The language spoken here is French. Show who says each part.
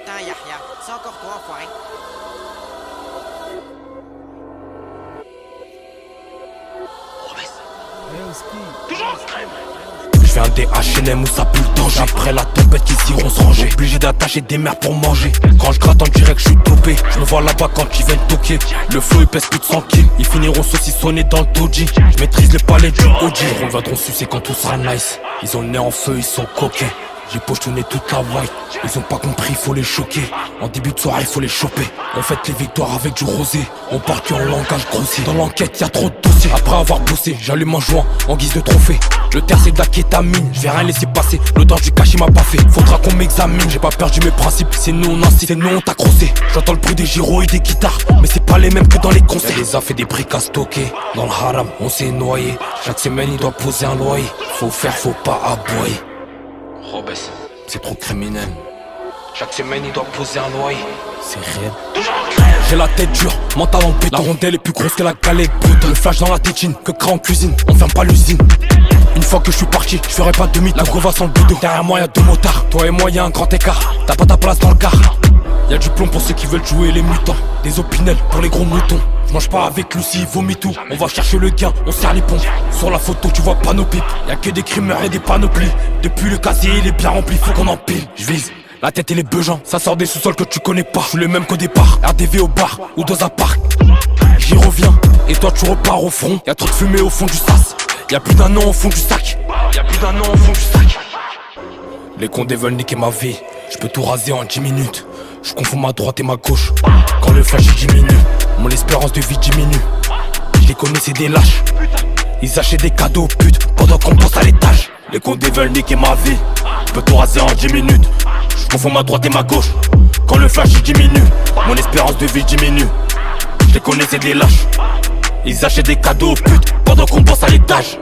Speaker 1: Putain, Yahya, c'est encore toi, enfoiré.
Speaker 2: Je viens des H&M où ça pue le danger. Après la tempête qu'ils iront se ranger. Obligé d'attacher des mers pour manger. Quand je gratte on dirait que je suis dopé. Je me vois là-bas quand ils viennent toquer. Le flow il pèse plus de 100 kills. Ils finiront saucissonnés dans le doji. Je maîtrise les palais du OG. On viendront sucer quand tout sera nice. Ils ont le nez en feu, ils sont coquets. J'ai pochetonné toute la white. Ils ont pas compris, faut les choquer. En début de soirée, faut les choper. On fête les victoires avec du rosé. On parle en langage grossier. Dans l'enquête, y'a trop de dossiers. Après avoir bossé, j'allume un joint en guise de trophée. Le terre c'est de la kétamine, je vais rien laisser passer. L'odeur du cachet m'a pas fait, faudra qu'on m'examine. J'ai pas perdu mes principes, c'est nous on incite, c'est nous on t'a crossé. J'entends le bruit des gyros et des guitares, mais c'est pas les mêmes que dans les concerts. Y'a des affaires et des briques à stocker, dans le haram on s'est noyé. Chaque semaine il doit poser un loyer, faut faire, faut pas aboyer. Robes, c'est trop criminel. Chaque semaine il doit poser un loyer, c'est réel. J'ai la tête dure, mental en béton. La rondelle est plus grosse que la galette brute. Le flash dans la tétine, que craint en cuisine, on ferme pas l'usine. Une fois que je suis parti, je ferai pas demi. La go va sans le bidon. Derrière moi y'a deux motards, toi et moi y'a un grand écart. T'as pas ta place dans le car. Y'a du plomb pour ceux qui veulent jouer les mutants. Des opinels pour les gros moutons. Je mange pas avec Lucie, vomit tout. On va chercher le gain, on serre les pompes. Sur la photo tu vois pas nos pipes. Y'a que des crimeurs et des panoplies. Depuis le casier il est bien rempli, faut qu'on empile. Je vise. La tête et les beugents, ça sort des sous-sols que tu connais pas. Je suis le même qu'au départ, RDV au bar ou dans un parc. J'y reviens, et toi tu repars au front. Y'a trop de fumée au fond du sas. Y'a plus d'un an au fond du sac. Y'a plus d'un an au fond du sac. Les condés veulent niquer ma vie. Je peux tout raser en 10 minutes. Je confonds ma droite et ma gauche. Quand le flash il diminue, mon espérance de vie diminue. Je les connais c'est des lâches. Ils achètent des cadeaux aux putes pendant qu'on pense à l'étage. Les condés veulent niquer ma vie. Je peux tout raser en 10 minutes. Je confonds ma droite et ma gauche. Quand le flash il diminue, mon espérance de vie diminue. Je les connais c'est des lâches. Ils achètent des cadeaux aux putes pendant qu'on pense à l'étage.